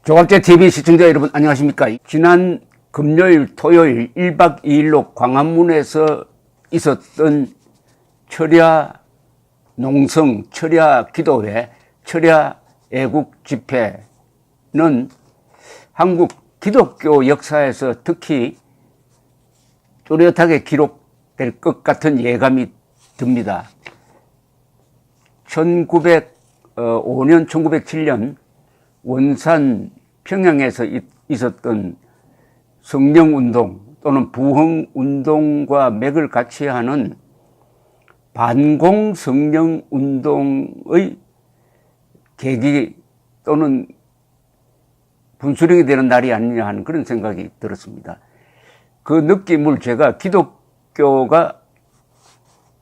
조갑제 TV 시청자 여러분 안녕하십니까? 지난 금요일, 토요일 1박 2일로 광화문에서 있었던 철야 농성, 철야 기도회, 철야 애국 집회는 한국 기독교 역사에서 특히 뚜렷하게 기록될 것 같은 예감이 듭니다. 1905년, 1907년 원산 평양에서 있었던 성령운동 또는 부흥운동과 맥을 같이 하는 반공성령운동의 계기 또는 분수령이 되는 날이 아니냐 하는 그런 생각이 들었습니다. 그 느낌을 제가 기독교가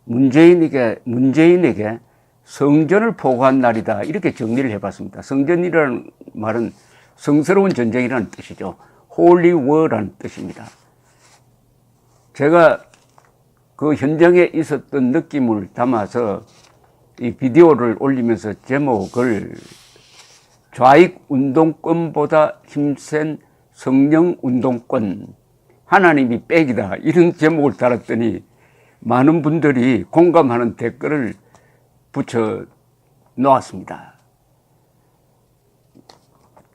문재인에게 성전을 포고한 날이다 이렇게 정리를 해봤습니다. 성전이라는 말은 성스러운 전쟁이라는 뜻이죠. Holy War라는 뜻입니다. 제가 그 현장에 있었던 느낌을 담아서 이 비디오를 올리면서 제목을 좌익운동권보다 힘센 성령운동권, 하나님이 백이다 이런 제목을 달았더니 많은 분들이 공감하는 댓글을 붙여 놓았습니다.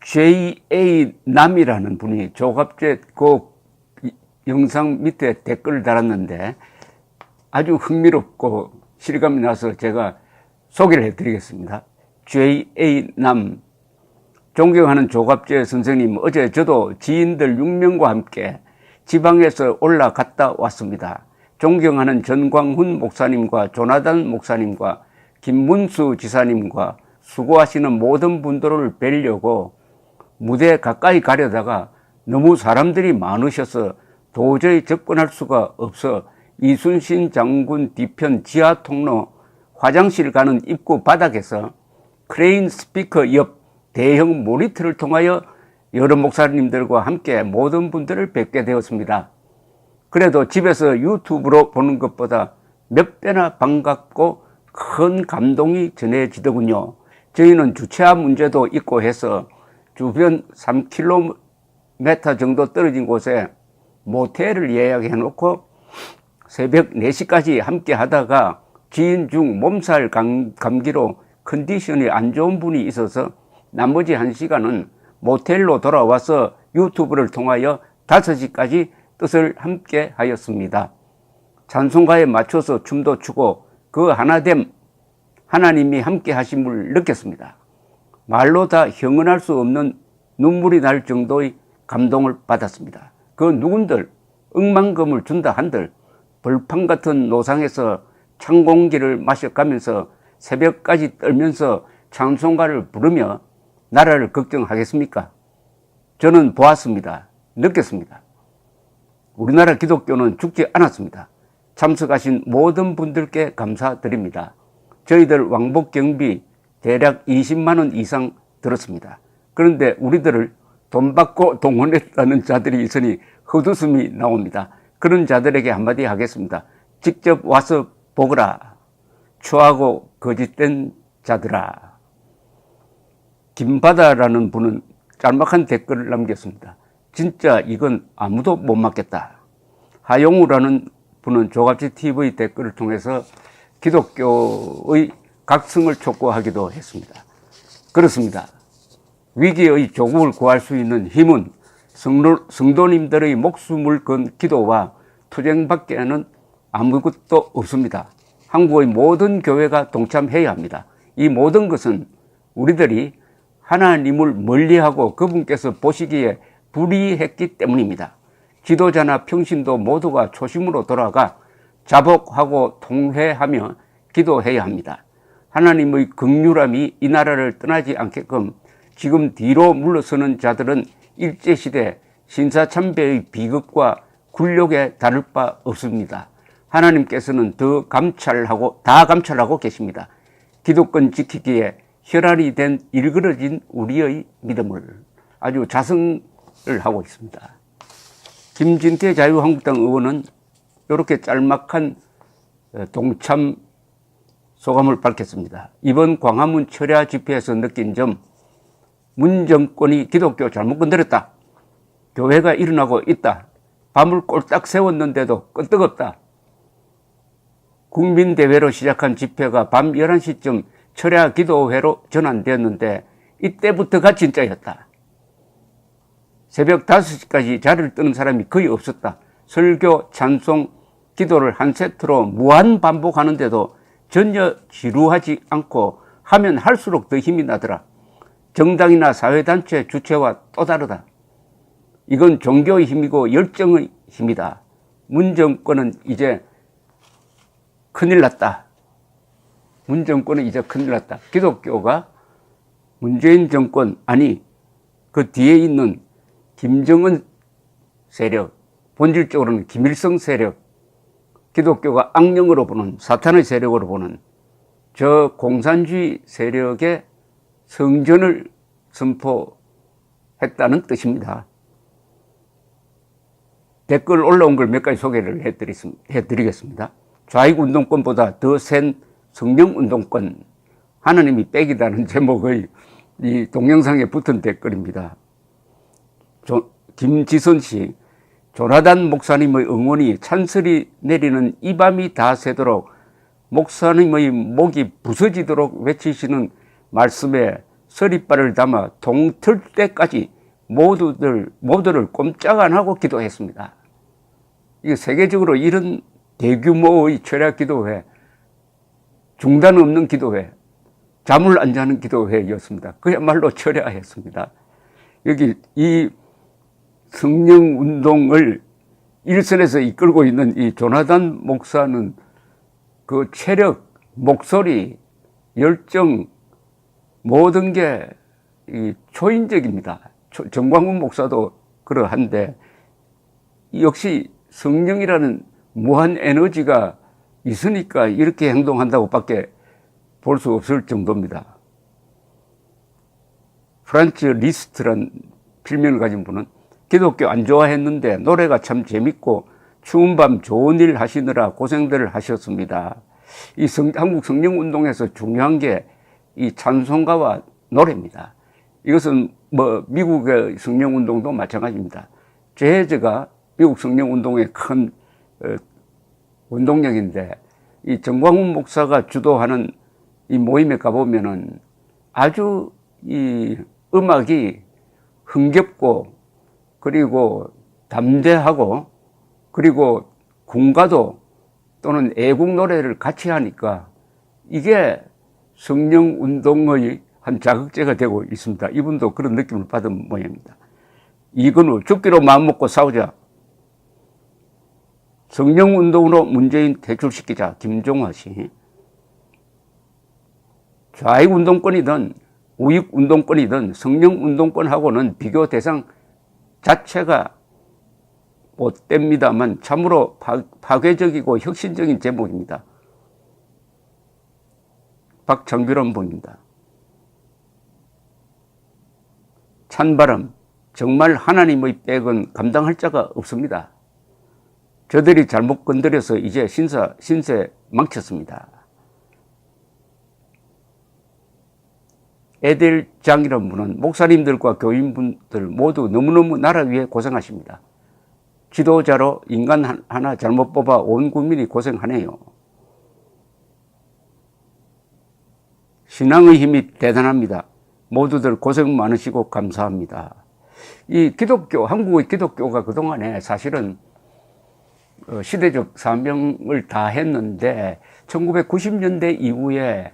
J.A. 남이라는 분이 조갑제 그 영상 밑에 댓글을 달았는데 아주 흥미롭고 실감이 나서 제가 소개를 해드리겠습니다. J.A. 남, 존경하는 조갑제 선생님, 어제 저도 지인들 6명과 함께 지방에서 올라갔다 왔습니다. 존경하는 전광훈 목사님과 조나단 목사님과 김문수 지사님과 수고하시는 모든 분들을 뵈려고 무대 가까이 가려다가 너무 사람들이 많으셔서 도저히 접근할 수가 없어 이순신 장군 뒤편 지하 통로 화장실 가는 입구 바닥에서 크레인 스피커 옆 대형 모니터를 통하여 여러 목사님들과 함께 모든 분들을 뵙게 되었습니다. 그래도 집에서 유튜브로 보는 것보다 몇 배나 반갑고 큰 감동이 전해지더군요. 저희는 주차 문제도 있고 해서 주변 3km 정도 떨어진 곳에 모텔을 예약해 놓고 새벽 4시까지 함께 하다가 지인 중 몸살 감기로 컨디션이 안 좋은 분이 있어서 나머지 1시간은 모텔로 돌아와서 유튜브를 통하여 5시까지 뜻을 함께 하였습니다. 찬송가에 맞춰서 춤도 추고 그 하나됨 하나님이 함께 하심을 느꼈습니다. 말로 다 형언할 수 없는 눈물이 날 정도의 감동을 받았습니다. 그 누군들 억만금을 준다 한들 벌판 같은 노상에서 찬 공기를 마셔가면서 새벽까지 떨면서 찬송가를 부르며 나라를 걱정하겠습니까? 저는 보았습니다. 느꼈습니다. 우리나라 기독교는 죽지 않았습니다. 참석하신 모든 분들께 감사드립니다. 저희들 왕복 경비 대략 20만 원 이상 들었습니다. 그런데 우리들을 돈 받고 동원했다는 자들이 있으니 헛웃음이 나옵니다. 그런 자들에게 한마디 하겠습니다. 직접 와서 보거라. 추하고 거짓된 자들아. 김바다라는 분은 짤막한 댓글을 남겼습니다. 진짜 이건 아무도 못 맞겠다. 하용우라는 분은 조갑제 TV 댓글을 통해서 기독교의 각성을 촉구하기도 했습니다. 그렇습니다. 위기의 조국을 구할 수 있는 힘은 성도님들의 목숨을 건 기도와 투쟁밖에는 아무것도 없습니다. 한국의 모든 교회가 동참해야 합니다. 이 모든 것은 우리들이 하나님을 멀리하고 그분께서 보시기에 불의했기 때문입니다. 지도자나 평신도 모두가 초심으로 돌아가 자복하고 통회하며 기도해야 합니다. 하나님의 긍휼함이 이 나라를 떠나지 않게끔 지금 뒤로 물러서는 자들은 일제시대 신사참배의 비극과 굴욕에 다를 바 없습니다. 하나님께서는 다 감찰하고 계십니다. 기독권 지키기에 혈안이 된 일그러진 우리의 믿음을 아주 자성을 하고 있습니다. 김진태 자유한국당 의원은 이렇게 짤막한 동참 소감을 밝혔습니다. 이번 광화문 철야 집회에서 느낀 점, 문 정권이 기독교 잘못 건드렸다. 교회가 일어나고 있다. 밤을 꼴딱 세웠는데도 끄떡없다. 국민대회로 시작한 집회가 밤 11시쯤 철야 기도회로 전환되었는데 이때부터가 진짜였다. 새벽 5시까지 자리를 뜨는 사람이 거의 없었다. 설교, 찬송, 기도를 한 세트로 무한 반복하는데도 전혀 지루하지 않고 하면 할수록 더 힘이 나더라. 정당이나 사회단체 주체와 또 다르다. 이건 종교의 힘이고 열정의 힘이다. 문 정권은 이제 큰일 났다. 문 정권은 이제 큰일 났다. 기독교가 문재인 정권, 아니 그 뒤에 있는 김정은 세력, 본질적으로는 김일성 세력, 기독교가 악령으로 보는, 사탄의 세력으로 보는 저 공산주의 세력의 성전을 선포했다는 뜻입니다. 댓글 올라온 걸 몇 가지 소개를 해드리겠습니다. 좌익운동권보다 더 센 성령운동권, 하나님이 빽이다는 제목의 이 동영상에 붙은 댓글입니다. 김지선 씨, 조나단 목사님의 응원이 찬설이 내리는 이 밤이 다 새도록 목사님의 목이 부서지도록 외치시는 말씀에 서리발을 담아 동틀 때까지 모두를 꼼짝 안 하고 기도했습니다. 이게 세계적으로 이런 대규모의 철야 기도회, 중단 없는 기도회, 잠을 안 자는 기도회였습니다. 그야말로 철야했습니다. 여기 이 성령 운동을 일선에서 이끌고 있는 이 조나단 목사는 그 체력, 목소리, 열정, 모든 게 초인적입니다. 정광훈 목사도 그러한데 역시 성령이라는 무한 에너지가 있으니까 이렇게 행동한다고 밖에 볼 수 없을 정도입니다. 프란츠 리스트란 필명을 가진 분은 기독교 안 좋아했는데 노래가 참 재밌고 추운 밤 좋은 일 하시느라 고생들 하셨습니다. 이 한국 성령운동에서 중요한 게 이 찬송가와 노래입니다. 이것은 뭐 미국의 성령운동도 마찬가지입니다. 재즈가 미국 성령운동의 큰 운동력인데 이 정광훈 목사가 주도하는 이 모임에 가보면은 아주 이 음악이 흥겹고 그리고 담대하고 그리고 군가도 또는 애국 노래를 같이 하니까 이게 성령 운동의 한 자극제가 되고 있습니다. 이분도 그런 느낌을 받은 모양입니다. 이건우 죽기로 마음먹고 싸우자. 성령 운동으로 문재인 퇴출시키자. 김종화 씨. 좌익 운동권이든 우익 운동권이든 성령 운동권하고는 비교 대상 자체가 못됩니다만 참으로 파괴적이고 혁신적인 제목입니다. 박정규란 분입니다. 찬바람, 정말 하나님의 빽은 감당할 자가 없습니다. 저들이 잘못 건드려서 이제 신세 망쳤습니다. 에델장이라는 분은 목사님들과 교인분들 모두 너무너무 나라 위해 고생하십니다. 지도자로 인간 하나 잘못 뽑아 온 국민이 고생하네요. 신앙의 힘이 대단합니다. 모두들 고생 많으시고 감사합니다. 이 기독교, 한국의 기독교가 그동안에 사실은 시대적 사명을 다 했는데 1990년대 이후에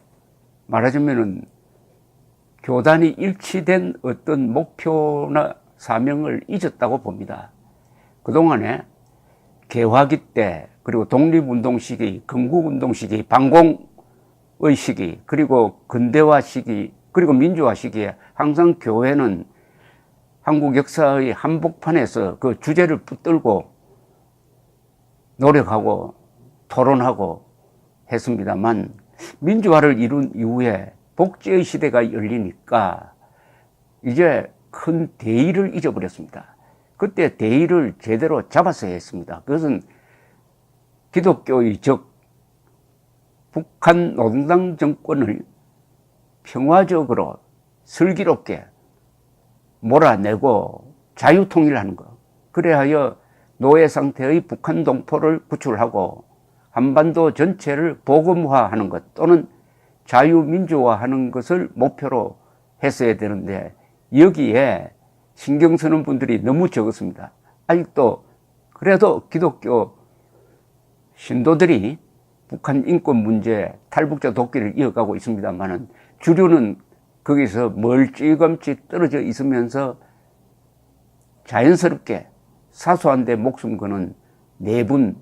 말하자면은 교단이 일치된 어떤 목표나 사명을 잊었다고 봅니다. 그동안에 개화기 때, 그리고 독립운동 시기, 건국운동 시기, 반공의 시기, 그리고 근대화 시기, 그리고 민주화 시기에 항상 교회는 한국 역사의 한복판에서 그 주제를 붙들고 노력하고 토론하고 했습니다만 민주화를 이룬 이후에 복제의 시대가 열리니까 이제 큰 대의를 잊어버렸습니다. 그때 대의를 제대로 잡았어야 했습니다. 그것은 기독교의 적 북한 노동당 정권을 평화적으로 슬기롭게 몰아내고 자유통일하는 것. 그래하여 노예 상태의 북한 동포를 구출하고 한반도 전체를 복음화하는 것 또는 자유민주화하는 것을 목표로 했어야 되는데 여기에 신경 쓰는 분들이 너무 적었습니다. 아직도 그래도 기독교 신도들이 북한 인권 문제, 탈북자 돕기를 이어가고 있습니다만은 주류는 거기서 멀찌감치 떨어져 있으면서 자연스럽게 사소한 데 목숨 거는 내분,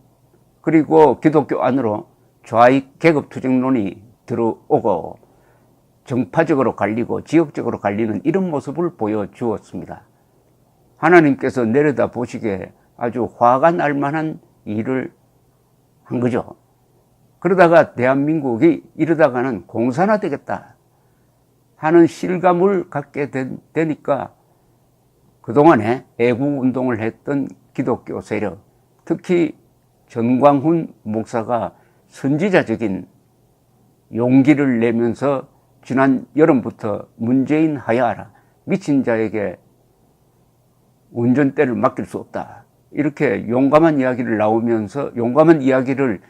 그리고 기독교 안으로 좌익 계급투쟁론이 들어오고 정파적으로 갈리고 지역적으로 갈리는 이런 모습을 보여주었습니다. 하나님께서 내려다 보시기에 아주 화가 날 만한 일을 한 거죠. 그러다가 대한민국이 이러다가는 공산화되겠다 하는 실감을 갖게 되니까 그동안에 애국운동을 했던 기독교 세력, 특히 전광훈 목사가 선지자적인 용기를 내면서 지난 여름부터 문재인 하야하라, 미친 자에게 운전대를 맡길 수 없다, 이렇게 용감한 이야기를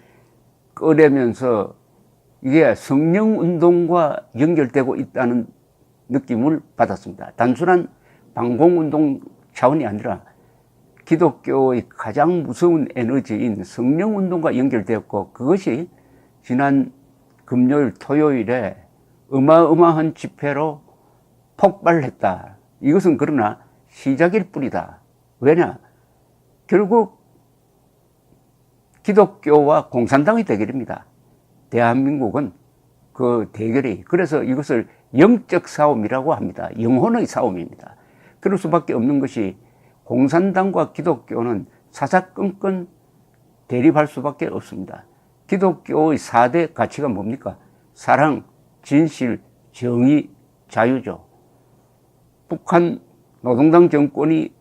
꺼내면서 이게 성령운동과 연결되고 있다는 느낌을 받았습니다. 단순한 방공운동 차원이 아니라 기독교의 가장 무서운 에너지인 성령운동과 연결되었고, 그것이 지난 금요일, 토요일에 어마어마한 집회로 폭발했다. 이것은 그러나 시작일 뿐이다. 왜냐? 결국 기독교와 공산당의 대결입니다. 대한민국은 그 대결이, 그래서 이것을 영적 싸움이라고 합니다. 영혼의 싸움입니다. 그럴 수밖에 없는 것이 공산당과 기독교는 사사건건 대립할 수밖에 없습니다. 기독교의 4대 가치가 뭡니까? 사랑, 진실, 정의, 자유죠. 북한 노동당 정권이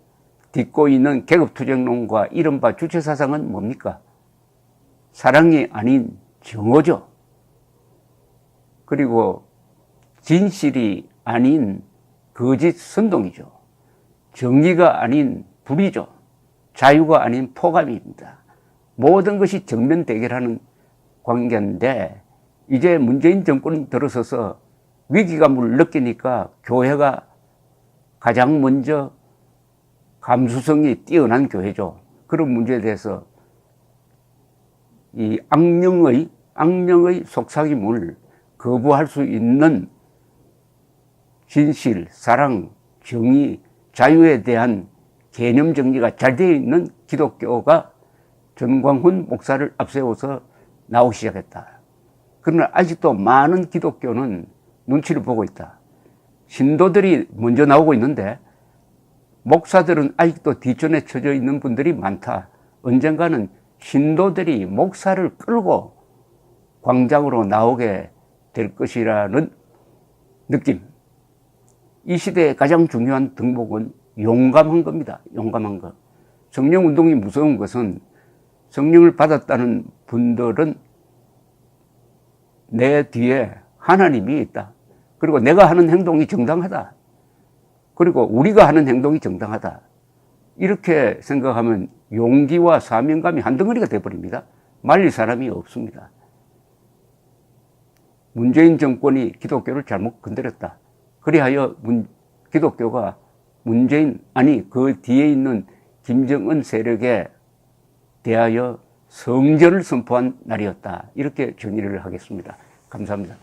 딛고 있는 계급투쟁론과 이른바 주체사상은 뭡니까? 사랑이 아닌 정오죠. 그리고 진실이 아닌 거짓 선동이죠. 정의가 아닌 불의죠. 자유가 아닌 포감입니다. 모든 것이 정면 대결하는 관계인데 이제 문재인 정권이 들어서서 위기감을 느끼니까 교회가 가장 먼저 감수성이 뛰어난 교회죠. 그런 문제에 대해서 이 악령의 속삭임을 거부할 수 있는 진실, 사랑, 정의, 자유에 대한 개념 정리가 잘 되어 있는 기독교가 전광훈 목사를 앞세워서 나오기 시작했다. 그러나 아직도 많은 기독교는 눈치를 보고 있다. 신도들이 먼저 나오고 있는데 목사들은 아직도 뒷전에 쳐져 있는 분들이 많다. 언젠가는 신도들이 목사를 끌고 광장으로 나오게 될 것이라는 느낌. 이 시대의 가장 중요한 덕목은 용감한 겁니다. 용감한 것. 성령운동이 무서운 것은 성령을 받았다는 분들은 내 뒤에 하나님이 있다. 그리고 내가 하는 행동이 정당하다. 그리고 우리가 하는 행동이 정당하다. 이렇게 생각하면 용기와 사명감이 한 덩어리가 되어버립니다. 말릴 사람이 없습니다. 문재인 정권이 기독교를 잘못 건드렸다. 그리하여 기독교가 그 뒤에 있는 김정은 세력에 대하여 성전을 선포한 날이었다. 이렇게 정의를 하겠습니다. 감사합니다.